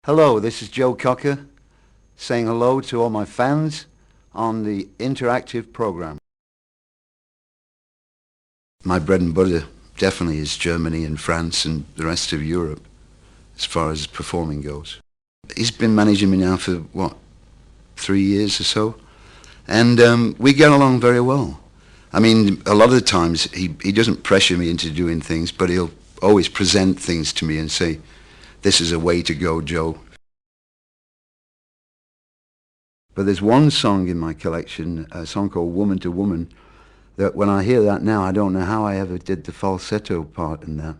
Hello, this is Joe Cocker saying hello to all my fans on the interactive program. My bread and butter definitely is Germany and France and the rest of Europe as far as performing goes. He's been managing me now for, 3 years or so, and we get along very well. I mean, a lot of the times he doesn't pressure me into doing things, but he'll always present things to me and say, "This is a way to go, Joe." But there's one song in my collection, a song called Woman to Woman, that when I hear that now, I don't know how I ever did the falsetto part in that,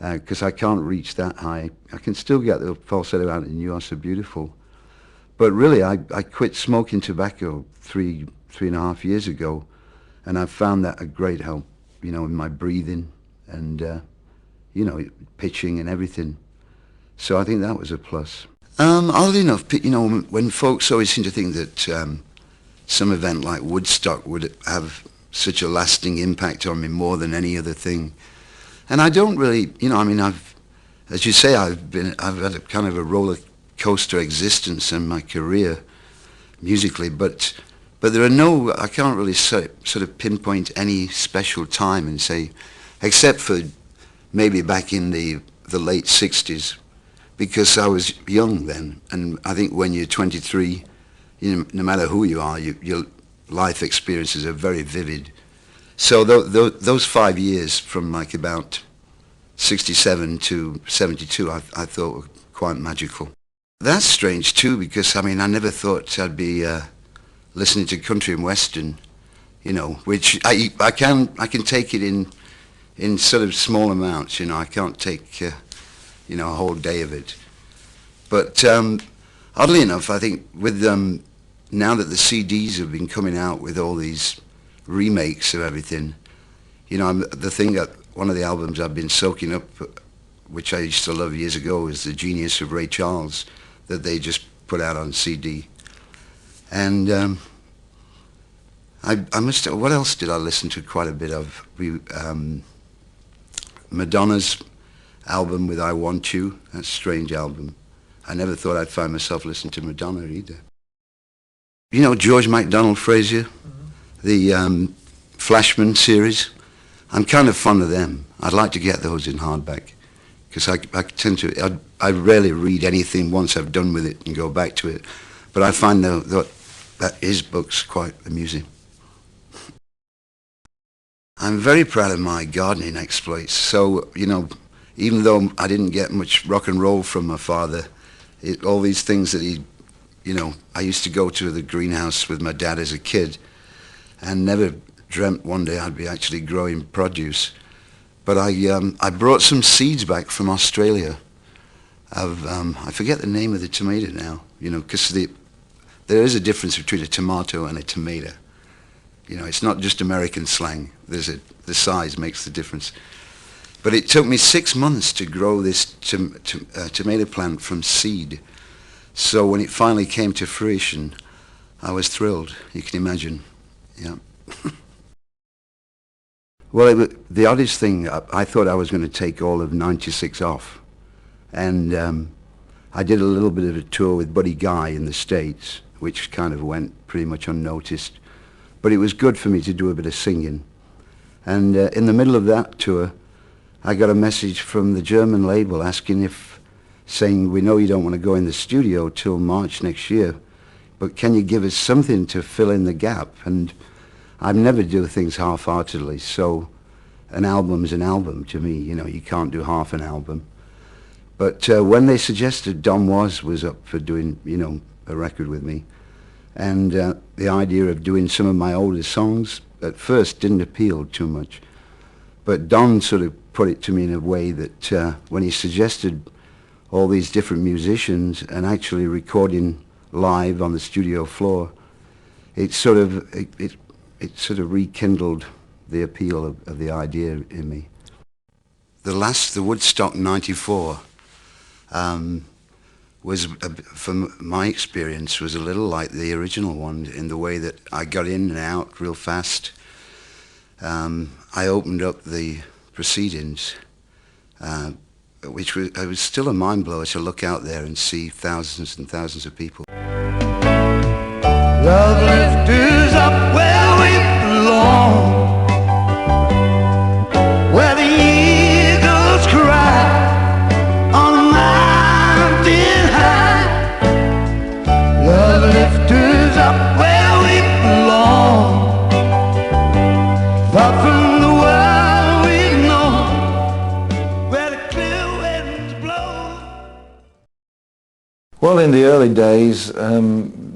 because I can't reach that high. I can still get the falsetto out in You Are So Beautiful. But really, I quit smoking tobacco three and a half years ago, and I've found that a great help, in my breathing and, pitching and everything. So I think that was a plus. Oddly enough, when folks always seem to think that some event like Woodstock would have such a lasting impact on me more than any other thing, and I don't really, as you say, I've had a kind of a roller coaster existence in my career musically, but there are I can't really sort of pinpoint any special time and say, except for maybe back in the late 60s. Because I was young then, and I think when you're 23, no matter who you are, your life experiences are very vivid. So those 5 years from like about 67 to 72, I thought were quite magical. That's strange too, because I never thought I'd be listening to country and western, which I can take it in sort of small amounts. I can't take a whole day of it. But oddly enough, I think with now that the CDs have been coming out with all these remakes of everything, the thing that one of the albums I've been soaking up, which I used to love years ago, is The Genius of Ray Charles, that they just put out on CD. And what else did I listen to quite a bit of? Madonna's album with I Want You, that strange album. I never thought I'd find myself listening to Madonna either. George MacDonald Fraser, the Flashman series, I'm kind of fond of them. I'd like to get those in hardback, because I rarely read anything once I've done with it and go back to it, but I find that his book's quite amusing. I'm very proud of my gardening exploits, so, even though I didn't get much rock and roll from my father, all these things that I used to go to the greenhouse with my dad as a kid and never dreamt one day I'd be actually growing produce. But I brought some seeds back from Australia of, I forget the name of the tomato now, because there is a difference between a tomato and a tomato. It's not just American slang. The size makes the difference. But it took me 6 months to grow this tomato plant from seed. So when it finally came to fruition, I was thrilled. You can imagine. Yeah. Well, the oddest thing, I thought I was going to take all of '96 off. And I did a little bit of a tour with Buddy Guy in the States, which kind of went pretty much unnoticed. But it was good for me to do a bit of singing. And in the middle of that tour, I got a message from the German label saying, "We know you don't want to go in the studio till March next year, but can you give us something to fill in the gap?" And I never do things half-heartedly, so an album's an album to me. You can't do half an album. But when they suggested Don was up for doing, a record with me, and the idea of doing some of my older songs at first didn't appeal too much. But Don sort of put it to me in a way that when he suggested all these different musicians and actually recording live on the studio floor, it sort of rekindled the appeal of the idea in me. The Woodstock '94 was, from my experience, was a little like the original one in the way that I got in and out real fast. I opened up the proceedings which was, it was still a mind blower to look out there and see thousands and thousands of people. Love lifters up where we belong, where the eagles cry on a mountain high. Love lifters up where we belong, far from the world we've known, where the clear winds blow. Well, in the early days,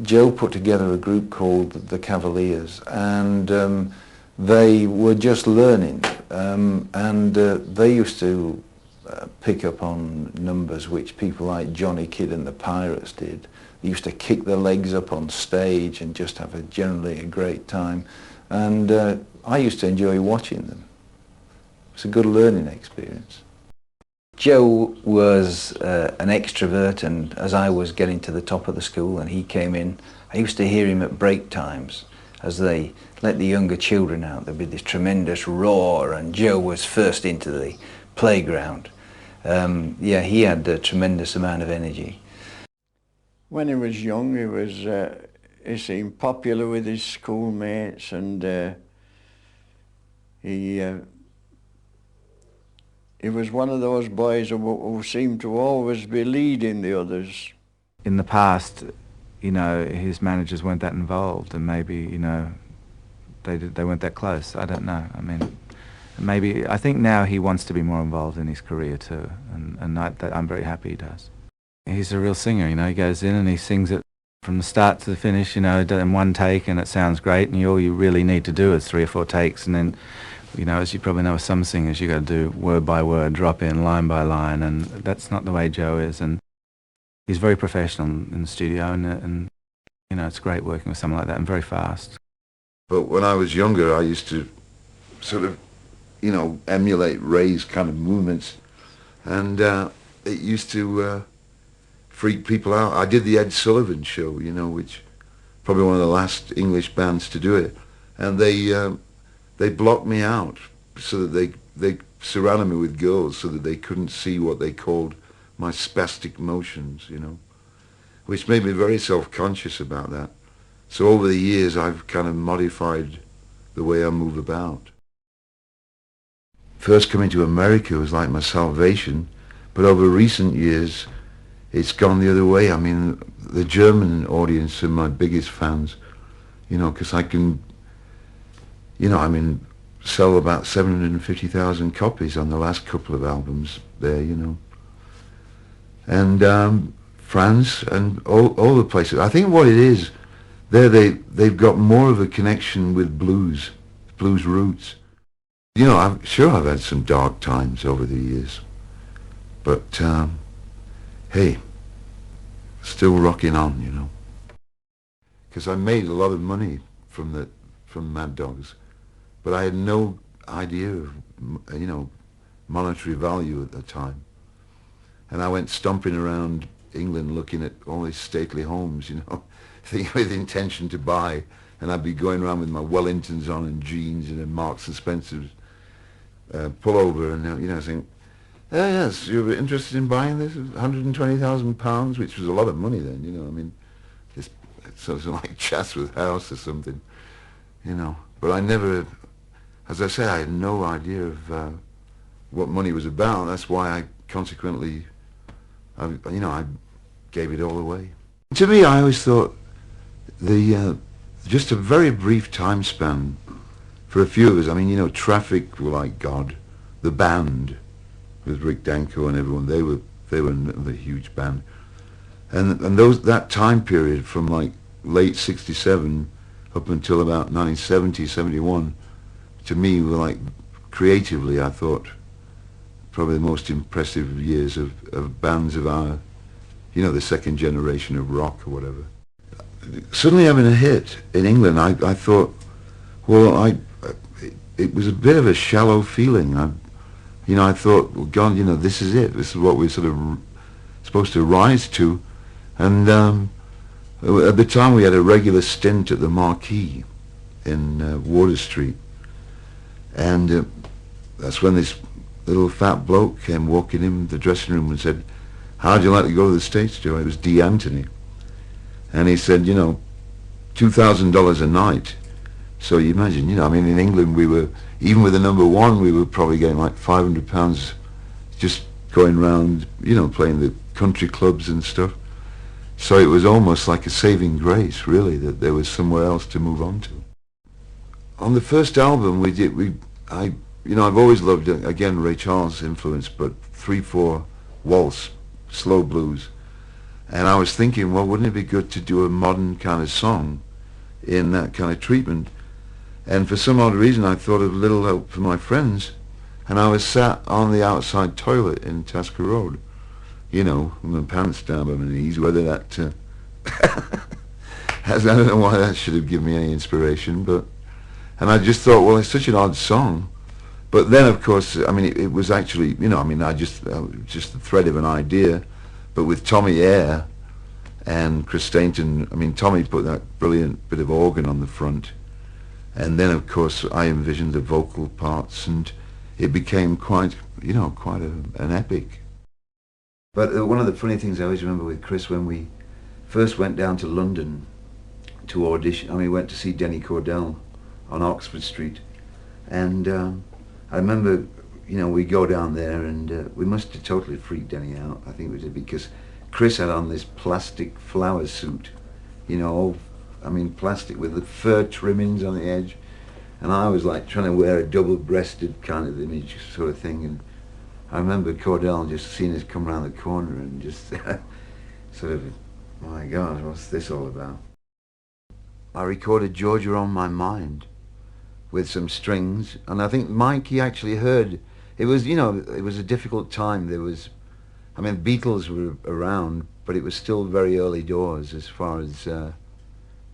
Joe put together a group called the Cavaliers, and they were just learning, and they used to pick up on numbers which people like Johnny Kidd and the Pirates did. They used to kick their legs up on stage and just have generally a great time, and I used to enjoy watching them. It's a good learning experience. Joe was an extrovert, and as I was getting to the top of the school and he came in, I used to hear him at break times as they let the younger children out. There'd be this tremendous roar, and Joe was first into the playground. Yeah, he had a tremendous amount of energy. When he was young, he seemed popular with his schoolmates, and he was one of those boys who seemed to always be leading the others. In the past, you know, his managers weren't that involved, and maybe, you know, they weren't that close. I don't know. I mean, maybe, I think now he wants to be more involved in his career too, and I'm very happy he does. He's a real singer, you know. He goes in and he sings it from the start to the finish, you know, in one take, and it sounds great, and all you really need to do is 3 or 4 takes, and then, you know, as you probably know with some singers, you got to do word by word, drop in line by line, and that's not the way Joe is. And he's very professional in the studio, and you know, it's great working with someone like that, and very fast. But when I was younger, I used to sort of, you know, emulate Ray's kind of movements, and it used to freak people out. I did the Ed Sullivan Show, you know, which probably one of the last English bands to do it, and they blocked me out so that they surrounded me with girls so that they couldn't see what they called my spastic motions, you know, which made me very self-conscious about that. So over the years, I've kind of modified the way I move about. First coming to America was like my salvation, but over recent years, it's gone the other way. I mean, the German audience are my biggest fans, you know, because I can, you know, I mean, sell about 750,000 copies on the last couple of albums there, you know. And France and all the places. I think what it is, there they've got more of a connection with blues roots. You know, I've had some dark times over the years, but hey, still rocking on, you know. Because I made a lot of money from Mad Dogs, but I had no idea of, you know, monetary value at the time. And I went stomping around England looking at all these stately homes, you know, with intention to buy. And I'd be going around with my Wellingtons on and jeans and a Marks and Spencer's pullover, and you know, saying, yes, you're interested in buying this? £120,000, which was a lot of money then, you know. I mean, it's sort of like Chatsworth House or something, you know. But I never, as I say, I had no idea of what money was about. That's why I consequently, you know, I gave it all away. To me, I always thought just a very brief time span for a few of us. I mean, you know, Traffic were like God. The Band with Rick Danko and everyone, they were another huge band. And that time period from like late '67 up until about 1970, 71, to me were like, creatively, I thought, probably the most impressive years of bands of our, you know, the second generation of rock or whatever. Suddenly having a hit in England, I thought, well, it was a bit of a shallow feeling. You know, I thought, well, God, you know, this is it. This is what we're sort of supposed to rise to. And at the time we had a regular stint at the Marquee in Water Street. And that's when this little fat bloke came walking in the dressing room and said, "How'd you like to go to the States, Joe?" It was D. Anthony. And he said, you know, $2,000 a night. So you imagine, you know, I mean, in England we were, even with the number one, we were probably getting like £500 just going round, you know, playing the country clubs and stuff. So it was almost like a saving grace, really, that there was somewhere else to move on to. On the first album you know, I've always loved, again, Ray Charles' influence, but 3/4 waltz, slow blues. And I was thinking, well, wouldn't it be good to do a modern kind of song in that kind of treatment? And for some odd reason, I thought of Little Help for My Friends, and I was sat on the outside toilet in Tasker Road, you know, with my pants down by my knees, whether that... I don't know why that should have given me any inspiration, but... And I just thought, well, it's such an odd song. But then, of course, I mean, it was actually, you know, I mean, just the thread of an idea. But with Tommy Eyre and Chris Stainton, I mean, Tommy put that brilliant bit of organ on the front. And then, of course, I envisioned the vocal parts, and it became quite, you know, quite an epic. But one of the funny things I always remember with Chris, when we first went down to London to audition, I mean, we went to see Denny Cordell on Oxford Street. And I remember, you know, we go down there, and we must have totally freaked Denny out. I think we did, because Chris had on this plastic flower suit, you know, all, I mean, plastic with the fur trimmings on the edge, and I was like trying to wear a double-breasted kind of image sort of thing. And I remember Cordell just seeing us come around the corner and just sort of, my God, what's this all about? I recorded Georgia on My Mind with some strings, and I think Mike, he actually heard, it was, you know, it was a difficult time. There was, I mean, Beatles were around, but it was still very early doors as far as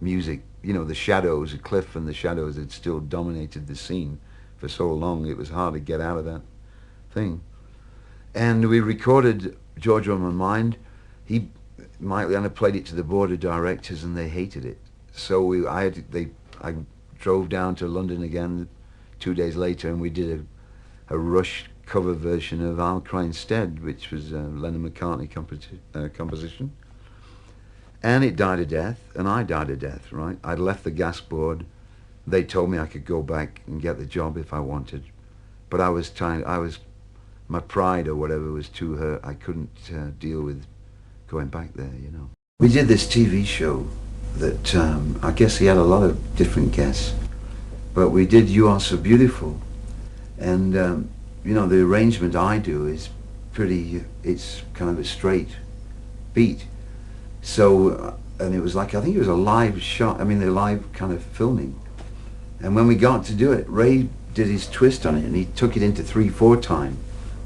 music. You know, the Shadows, Cliff and the Shadows had still dominated the scene for so long, it was hard to get out of that thing. And we recorded Georgia on My Mind. Mike Leander played it to the board of directors, and they hated it. So I drove down to London again 2 days later, and we did a Rush cover version of I'll Cry Instead, which was a Lennon-McCartney composition. And it died a death, and I died a death, right? I'd left the gas board. They told me I could go back and get the job if I wanted. But my pride or whatever was too hurt. I couldn't deal with going back there, you know. We did this TV show that I guess he had a lot of different guests, but we did You Are So Beautiful, and you know, the arrangement I do is it's kind of a straight beat. So and it was like, I think it was a live shot, I mean, the live kind of filming, and when we got to do it, Ray did his twist on it, and he took it into 3/4 time,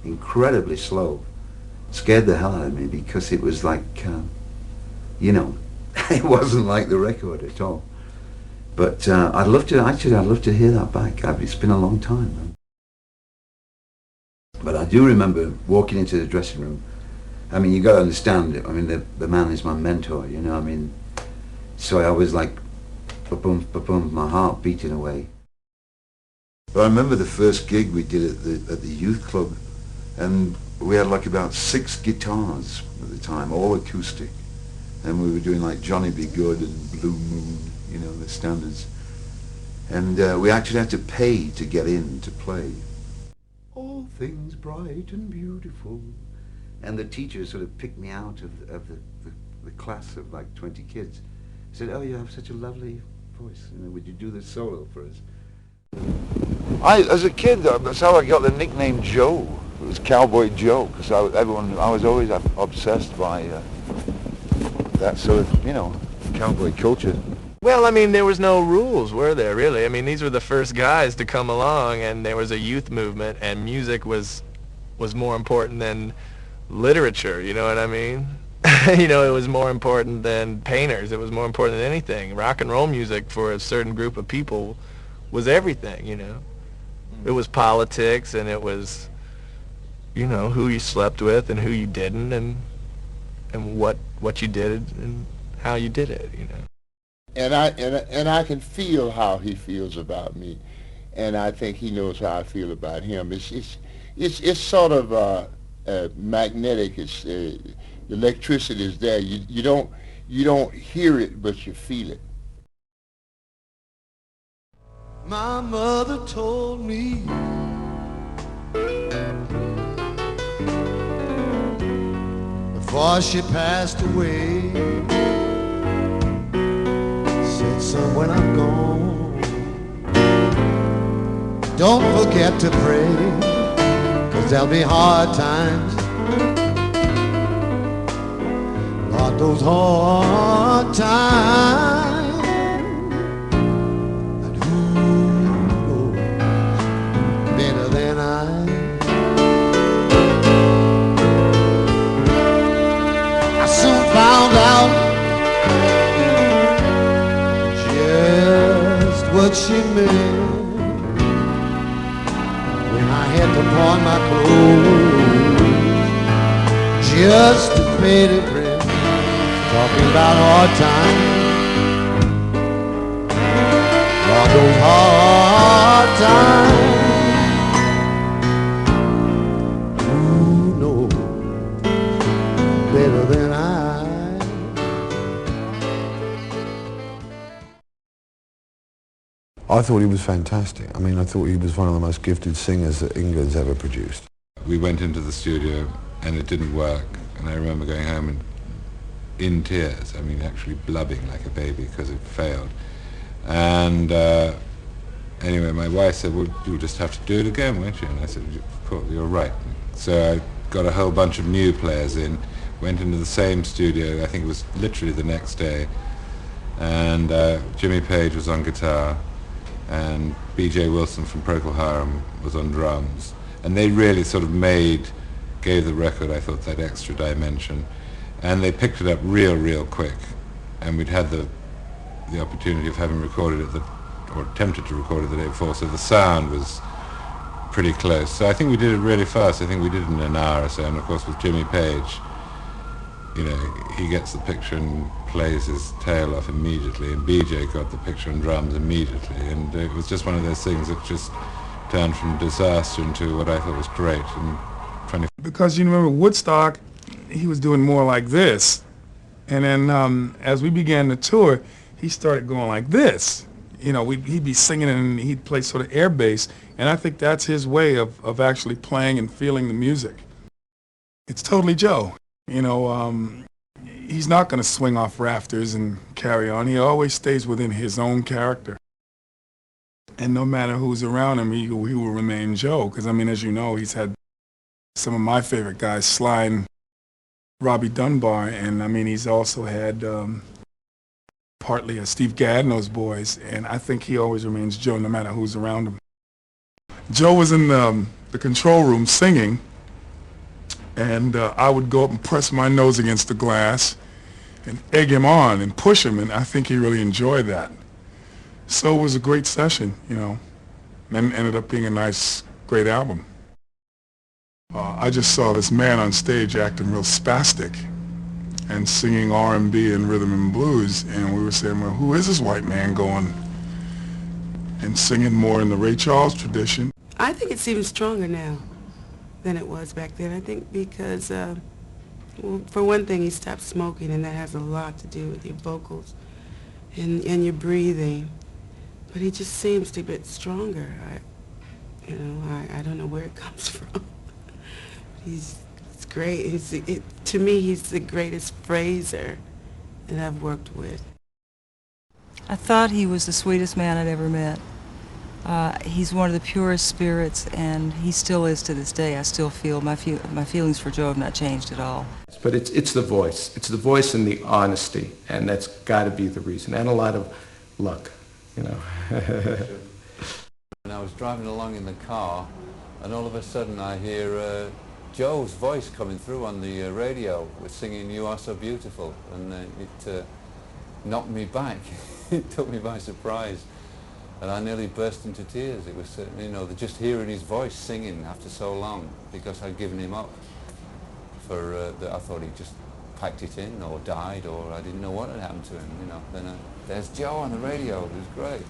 incredibly slow. Scared the hell out of me, because it was like, you know, it wasn't like the record at all. But I'd love to hear that back. It's been a long time, man. But I do remember walking into the dressing room. I mean, you got to understand, I mean, the man is my mentor, you know, I mean, so I was like, ba-boom, ba-boom, my heart beating away. But I remember the first gig we did at the youth club, and we had like about 6 guitars at the time, all acoustic. And we were doing like Johnny Be Good and Blue Moon, you know, the standards. And we actually had to pay to get in to play. All things bright and beautiful. And the teacher sort of picked me out of the class of like 20 kids. He said, "Oh, you have such a lovely voice. You know, would you do the solo for us?" As a kid, that's how I got the nickname Joe. It was Cowboy Joe, because I was always obsessed by that sort of, you know, cowboy culture. Well, I mean, there was no rules, were there, really? I mean, these were the first guys to come along, and there was a youth movement, and music was more important than literature, you know what I mean? You know, it was more important than painters. It was more important than anything. Rock and roll music for a certain group of people was everything, you know? It was politics, and it was, you know, who you slept with and who you didn't, and what you did and how you did it, you know. And I can feel how he feels about me, and I think he knows how I feel about him. It's it's sort of magnetic. It's the electricity is there. You don't hear it, but you feel it. My mother told me before she passed away, said, son, when I'm gone, don't forget to pray, 'cause there'll be hard times. Lord, those hard times, and who knows better than I soon found out just what she meant when I had to pawn my clothes just to pay the rent. Talking about hard times, Lord, those hard times, who knows better than I? I thought he was fantastic. I mean, I thought he was one of the most gifted singers that England's ever produced. We went into the studio and it didn't work, and I remember going home and in tears, I mean actually blubbing like a baby because it failed. And anyway, my wife said, well, you'll just have to do it again, won't you? And I said, of course, you're right. So I got a whole bunch of new players in, went into the same studio, I think it was literally the next day, and Jimmy Page was on guitar, and B.J. Wilson from Procol Harum was on drums. And they really sort of gave the record, I thought, that extra dimension. And they picked it up real quick, and we'd had the opportunity of having recorded it, or attempted to record it the day before, so the sound was pretty close. So I think we did it really fast. I think we did it in an hour or so, and of course with Jimmy Page, you know, he gets the picture and plays his tail off immediately, and BJ got the picture and drums immediately, and it was just one of those things that just turned from disaster into what I thought was great and funny. Because you remember Woodstock, he was doing more like this, and then as we began the tour, he started going like this. You know, he'd be singing and he'd play sort of air bass, and I think that's his way of actually playing and feeling the music. It's totally Joe. You know, he's not going to swing off rafters and carry on. He always stays within his own character. And no matter who's around him, he will remain Joe. Because, I mean, as you know, he's had some of my favorite guys, Sly and Robbie Dunbar, and I mean, he's also had partly Steve Gadd and those boys, and I think he always remains Joe no matter who's around him. Joe was in the control room singing, and I would go up and press my nose against the glass and egg him on and push him, and I think he really enjoyed that. So it was a great session, you know, and ended up being a nice, great album. I just saw this man on stage acting real spastic and singing R&B and rhythm and blues, and we were saying, well, who is this white man going and singing more in the Ray Charles tradition? I think it's even stronger now than it was back then. I think because, well, for one thing, he stopped smoking, and that has a lot to do with your vocals and your breathing. But he just seems to be stronger. I don't know where it comes from. It's great. To me, he's the greatest phraser that I've worked with. I thought he was the sweetest man I'd ever met. He's one of the purest spirits, and he still is to this day. I still feel my feelings for Joe have not changed at all. But it's the voice. It's the voice and the honesty, and that's got to be the reason, and a lot of luck, you know. And I was driving along in the car, and all of a sudden I hear Joe's voice coming through on the radio with singing "You Are So Beautiful," and it knocked me back. It took me by surprise, and I nearly burst into tears. It was, you know, just hearing his voice singing after so long, because I'd given him up for I thought he just packed it in or died, or I didn't know what had happened to him. You know, then there's Joe on the radio. It was great.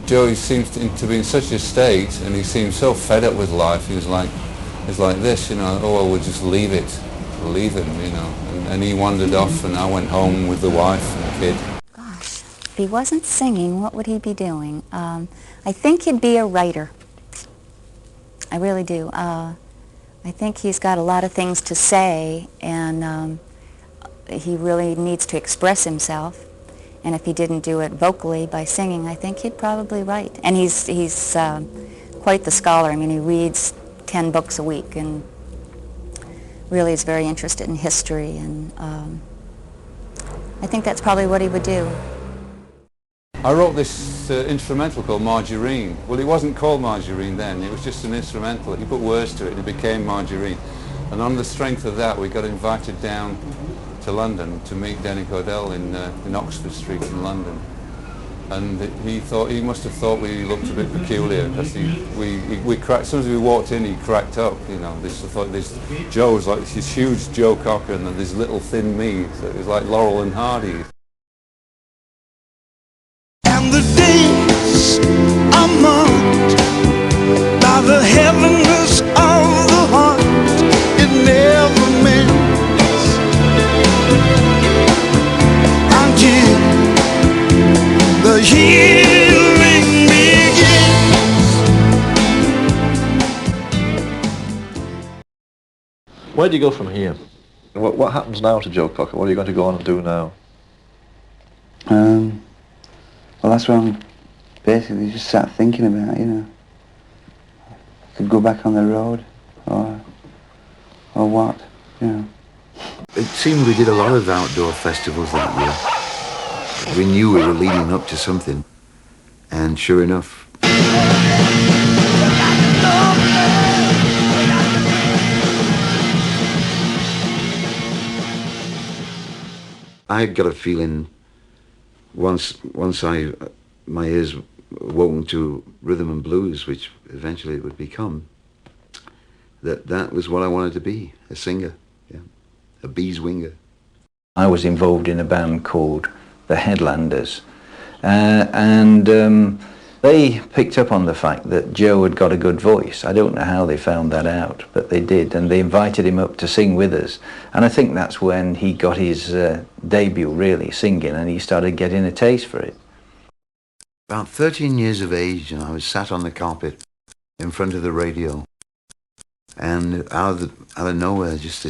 Joe seems to be in such a state, and he seemed so fed up with life. He was like this, you know. Oh, well, we'll just leave him, you know. And he wandered off, and I went home with the wife and the kid. Gosh, if he wasn't singing, what would he be doing? I think he'd be a writer. I really do. I think he's got a lot of things to say, and he really needs to express himself. And if he didn't do it vocally by singing, I think he'd probably write. And he's quite the scholar. I mean, he reads 10 books a week and really is very interested in history. And I think that's probably what he would do. I wrote this instrumental called Margarine. Well, it wasn't called Margarine then. It was just an instrumental. He put words to it and it became Margarine. And on the strength of that, we got invited down to London to meet Denny Cordell in Oxford Street in London, and he must have thought we looked a bit peculiar because we cracked. As soon as we walked in, he cracked up. You know, this Joe was like this huge Joe Cocker, and then this little thin me. So it was like Laurel and Hardy. And the days are marked by the heaviness of the heart. It never meant. The healing begins. Where do you go from here? What happens now to Joe Cocker? What are you going to go on and do now? Well, that's what I'm basically just sat thinking about, you know. I could go back on the road, or what, you know. It seemed we did a lot of outdoor festivals that year. We knew we were leading up to something, and sure enough. I got a feeling once my ears woken to rhythm and blues, which eventually it would become, that was what I wanted to be, a singer, yeah, a beeswinger. I was involved in a band called the Headlanders, and they picked up on the fact that Joe had got a good voice. I don't know how they found that out, but they did, and they invited him up to sing with us, and I think that's when he got his debut, really, singing, and he started getting a taste for it. About 13 years of age, and I was sat on the carpet in front of the radio, and out of nowhere, just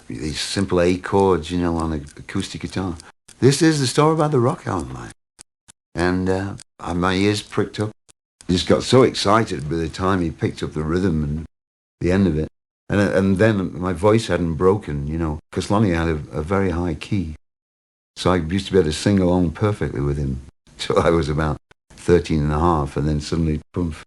these simple A chords, you know, on an acoustic guitar. This is the story about the rock album line. And my ears pricked up. I just got so excited by the time he picked up the rhythm and the end of it. And then my voice hadn't broken, you know, because Lonnie had a very high key. So I used to be able to sing along perfectly with him till I was about 13 and a half, and then suddenly, poof.